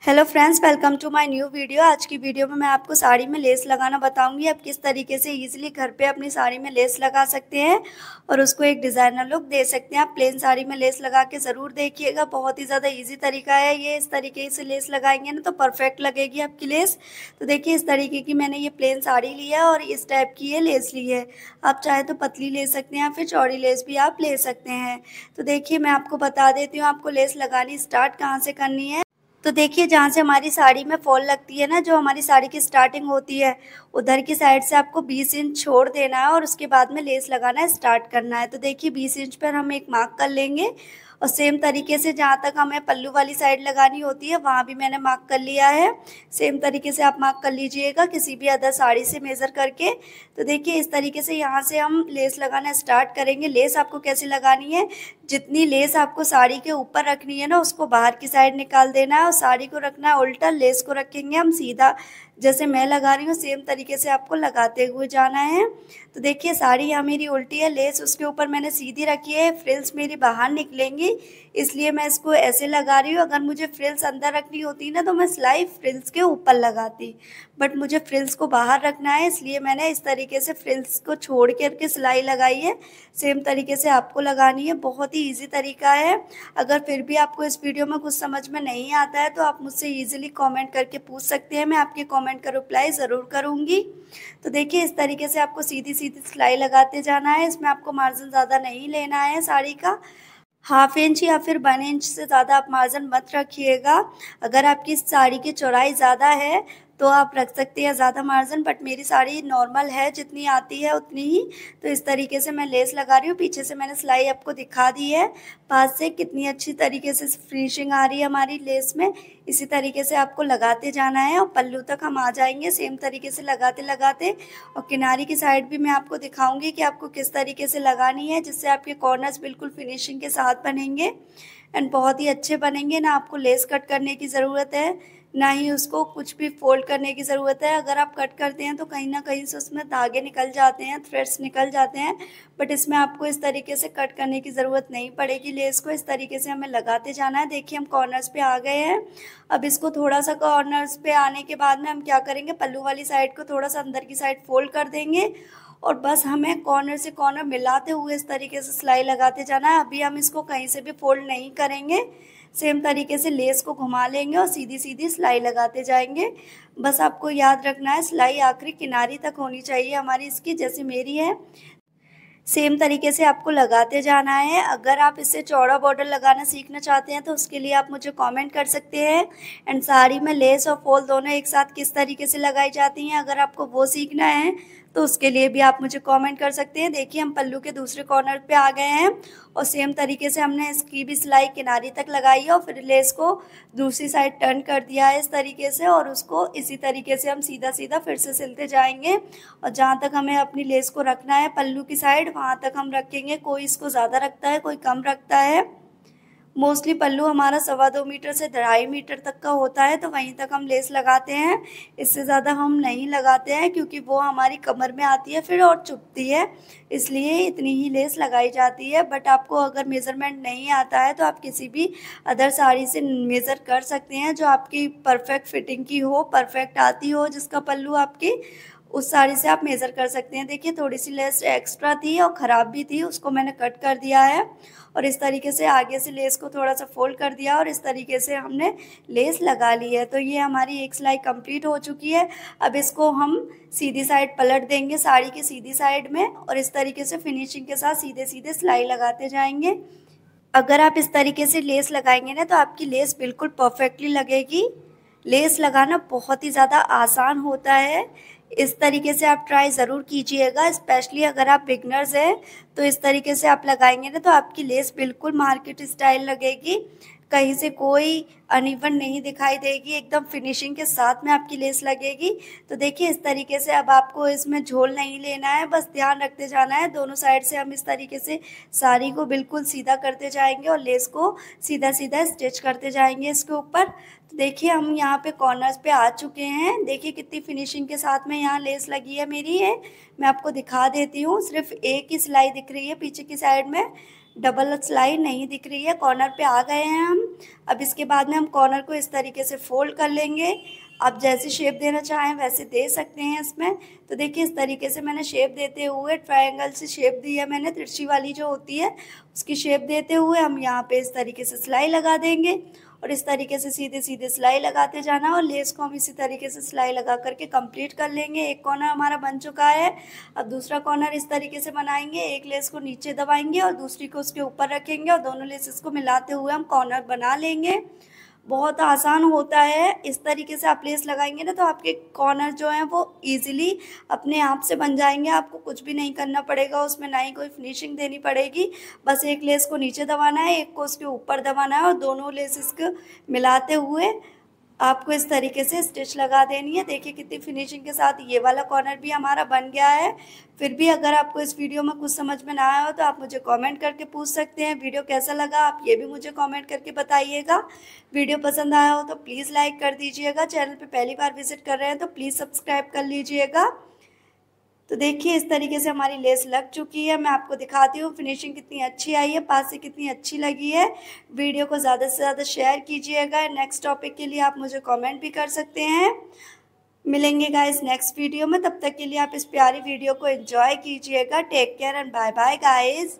Hello friends, welcome to my new video. आज की video में मैं आपको साड़ी में लेस लगाना बताऊंगी। आप किस तरीके से इजीली घर पे अपनी साड़ी में लेस लगा सकते हैं और उसको एक डिज़ाइनर लुक दे सकते हैं। आप प्लेन साड़ी में लेस लगा के ज़रूर देखिएगा। बहुत ही ज़्यादा इजी तरीका है ये। इस तरीके से लेस लगाएंगे ना तो परफेक्ट लगेगी आपकी लेस। तो देखिए, इस तरीके की मैंने ये प्लेन साड़ी ली है और इस टाइप की ये लेस ली है। आप चाहे तो पतली ले सकते हैं या फिर चौड़ी लेस भी आप ले सकते हैं। तो देखिए, मैं आपको बता देती हूँ आपको लेस लगानी स्टार्ट कहाँ से करनी है। तो देखिए, जहाँ से हमारी साड़ी में फॉल लगती है ना, जो हमारी साड़ी की स्टार्टिंग होती है, उधर की साइड से आपको 20 इंच छोड़ देना है और उसके बाद में लेस लगाना स्टार्ट करना है। तो देखिए, 20 इंच पर हम एक मार्क कर लेंगे और सेम तरीके से जहाँ तक हमें पल्लू वाली साइड लगानी होती है वहाँ भी मैंने मार्क कर लिया है। सेम तरीके से आप मार्क कर लीजिएगा किसी भी अदर साड़ी से मेज़र करके। तो देखिए, इस तरीके से यहाँ से हम लेस लगाना स्टार्ट करेंगे। लेस आपको कैसे लगानी है, जितनी लेस आपको साड़ी के ऊपर रखनी है ना, उसको बाहर की साइड निकाल देना है और साड़ी को रखना है उल्टा। लेस को रखेंगे हम सीधा, जैसे मैं लगा रही हूँ सेम तरीके से आपको लगाते हुए जाना है। तो देखिए, साड़ी यहाँ मेरी उल्टी है, लेस उसके ऊपर मैंने सीधी रखी है। फ्रिल्स मेरी बाहर निकलेंगी, इसलिए मैं इसको ऐसे लगा रही हूँ। अगर मुझे फ्रिल्स अंदर रखनी होती ना तो मैं सिलाई फ्रिल्स के ऊपर लगाती, बट मुझे फ्रिल्स को बाहर रखना है, इसलिए मैंने इस तरीके से फ्रिल्स को छोड़ करके सिलाई लगाई है। सेम तरीके से आपको लगानी है। बहुत ही ईजी तरीका है। अगर फिर भी आपको इस वीडियो में कुछ समझ में नहीं आता है तो आप मुझसे ईजिली कमेंट करके पूछ सकते हैं। मैं आपके कमेंट का रिप्लाई ज़रूर करूँगी। तो देखिए, इस तरीके से आपको सीधी सीधी सिलाई लगाते जाना है। इसमें आपको मार्जिन ज़्यादा नहीं लेना है साड़ी का। हाफ इंच या फिर 1 इंच से ज़्यादा आप मार्जिन मत रखिएगा। अगर आपकी साड़ी की चौड़ाई ज़्यादा है तो आप रख सकते हैं ज़्यादा मार्जिन, बट मेरी साड़ी नॉर्मल है, जितनी आती है उतनी ही। तो इस तरीके से मैं लेस लगा रही हूँ। पीछे से मैंने सिलाई आपको दिखा दी है, पास से कितनी अच्छी तरीके से फिनिशिंग आ रही है हमारी लेस में। इसी तरीके से आपको लगाते जाना है और पल्लू तक हम आ जाएंगे सेम तरीके से लगाते लगाते। और किनारी की साइड भी मैं आपको दिखाऊंगी कि आपको किस तरीके से लगानी है, जिससे आपके कॉर्नर्स बिल्कुल फिनिशिंग के साथ बनेंगे एंड बहुत ही अच्छे बनेंगे। ना आपको लेस कट करने की ज़रूरत है, ना ही उसको कुछ भी फोल्ड करने की ज़रूरत है। अगर आप कट करते हैं तो कहीं ना कहीं से उसमें धागे निकल जाते हैं, थ्रेड्स निकल जाते हैं, बट इसमें आपको इस तरीके से कट करने की ज़रूरत नहीं पड़ेगी। लेस को इस तरीके से हमें लगाते जाना है। देखिए, हम कॉर्नर्स पे आ गए हैं। अब इसको थोड़ा सा कॉर्नर्स पे आने के बाद में हम क्या करेंगे, पल्लू वाली साइड को थोड़ा सा अंदर की साइड फोल्ड कर देंगे और बस हमें कॉर्नर से कॉर्नर मिलाते हुए इस तरीके से सिलाई लगाते जाना है। अभी हम इसको कहीं से भी फोल्ड नहीं करेंगे। सेम तरीके से लेस को घुमा लेंगे और सीधी सीधी सिलाई लगाते जाएंगे। बस आपको याद रखना है, सिलाई आखिरी किनारी तक होनी चाहिए हमारी इसकी, जैसे मेरी है। सेम तरीके से आपको लगाते जाना है। अगर आप इससे चौड़ा बॉर्डर लगाना सीखना चाहते हैं तो उसके लिए आप मुझे कमेंट कर सकते हैं। एंड साड़ी में लेस और फॉल दोनों एक साथ किस तरीके से लगाई जाती हैं, अगर आपको वो सीखना है तो उसके लिए भी आप मुझे कमेंट कर सकते हैं। देखिए, हम पल्लू के दूसरे कॉर्नर पे आ गए हैं और सेम तरीके से हमने इसकी भी सिलाई किनारी तक लगाई है और फिर लेस को दूसरी साइड टर्न कर दिया है इस तरीके से, और उसको इसी तरीके से हम सीधा सीधा फिर से सिलते जाएंगे। और जहाँ तक हमें अपनी लेस को रखना है पल्लू की साइड, वहाँ तक हम रखेंगे। कोई इसको ज़्यादा रखता है, कोई कम रखता है। मोस्टली पल्लू हमारा 2.25 मीटर से 2.5 मीटर तक का होता है, तो वहीं तक हम लेस लगाते हैं। इससे ज़्यादा हम नहीं लगाते हैं क्योंकि वो हमारी कमर में आती है फिर और चुभती है, इसलिए इतनी ही लेस लगाई जाती है। बट आपको अगर मेज़रमेंट नहीं आता है तो आप किसी भी अदर साड़ी से मेज़र कर सकते हैं जो आपकी परफेक्ट फिटिंग की हो, परफेक्ट आती हो, जिसका पल्लू आपकी, उस साड़ी से आप मेज़र कर सकते हैं। देखिए, थोड़ी सी लेस एक्स्ट्रा थी और ख़राब भी थी, उसको मैंने कट कर दिया है और इस तरीके से आगे से लेस को थोड़ा सा फोल्ड कर दिया और इस तरीके से हमने लेस लगा ली है। तो ये हमारी एक सिलाई कंप्लीट हो चुकी है। अब इसको हम सीधी साइड पलट देंगे साड़ी की सीधी साइड में और इस तरीके से फिनिशिंग के साथ सीधे सीधे सिलाई लगाते जाएंगे। अगर आप इस तरीके से लेस लगाएंगे ना तो आपकी लेस बिल्कुल परफेक्टली लगेगी। लेस लगाना बहुत ही ज़्यादा आसान होता है। इस तरीके से आप ट्राई ज़रूर कीजिएगा, स्पेशली अगर आप बिगनर्स हैं तो इस तरीके से आप लगाएंगे ना तो आपकी लेस बिल्कुल मार्केट स्टाइल लगेगी। कहीं से कोई अनइवन नहीं दिखाई देगी, एकदम फिनिशिंग के साथ में आपकी लेस लगेगी। तो देखिए, इस तरीके से अब आपको इसमें झोल नहीं लेना है, बस ध्यान रखते जाना है। दोनों साइड से हम इस तरीके से साड़ी को बिल्कुल सीधा करते जाएंगे और लेस को सीधा सीधा स्टिच करते जाएंगे इसके ऊपर। तो देखिए, हम यहाँ पे कॉर्नर्स पे आ चुके हैं। देखिए कितनी फिनिशिंग के साथ में यहाँ लेस लगी है मेरी है। मैं आपको दिखा देती हूँ, सिर्फ एक ही सिलाई दिख रही है पीछे की साइड में, डबल सिलाई नहीं दिख रही है, कॉर्नर पे आ गए हैं हम। अब इसके बाद में हम कॉर्नर को इस तरीके से फोल्ड कर लेंगे। आप जैसे शेप देना चाहें वैसे दे सकते हैं इसमें। तो देखिए इस तरीके से मैंने शेप देते हुए ट्रायंगल से शेप दी है मैंने, तिरछी वाली जो होती है उसकी शेप देते हुए हम यहाँ पे इस तरीके से सिलाई लगा देंगे और इस तरीके से सीधे सीधे सिलाई लगाते जाना और लेस को हम इसी तरीके से सिलाई लगा करके कंप्लीट कर लेंगे। एक कॉर्नर हमारा बन चुका है। अब दूसरा कॉर्नर इस तरीके से बनाएंगे, एक लेस को नीचे दबाएंगे और दूसरी को उसके ऊपर रखेंगे और दोनों लेसेस को मिलाते हुए हम कॉर्नर बना लेंगे। बहुत आसान होता है, इस तरीके से आप लेस लगाएंगे ना तो आपके कॉर्नर जो हैं वो इजीली अपने आप से बन जाएंगे। आपको कुछ भी नहीं करना पड़ेगा उसमें, ना ही कोई फिनिशिंग देनी पड़ेगी। बस एक लेस को नीचे दबाना है, एक को उसके ऊपर दबाना है और दोनों लेसेस को मिलाते हुए आपको इस तरीके से स्टिच लगा देनी है। देखिए कितनी फिनिशिंग के साथ ये वाला कॉर्नर भी हमारा बन गया है। फिर भी अगर आपको इस वीडियो में कुछ समझ में ना आया हो तो आप मुझे कमेंट करके पूछ सकते हैं। वीडियो कैसा लगा आप ये भी मुझे कमेंट करके बताइएगा। वीडियो पसंद आया हो तो प्लीज़ लाइक कर दीजिएगा। चैनल पे पहली बार विजिट कर रहे हैं तो प्लीज़ सब्सक्राइब कर लीजिएगा। तो देखिए इस तरीके से हमारी लेस लग चुकी है। मैं आपको दिखाती हूँ फिनिशिंग कितनी अच्छी आई है, पास से कितनी अच्छी लगी है। वीडियो को ज़्यादा से ज़्यादा शेयर कीजिएगा। नेक्स्ट टॉपिक के लिए आप मुझे कमेंट भी कर सकते हैं। मिलेंगे गाइस नेक्स्ट वीडियो में, तब तक के लिए आप इस प्यारी वीडियो को एंजॉय कीजिएगा। Take care and bye bye guys.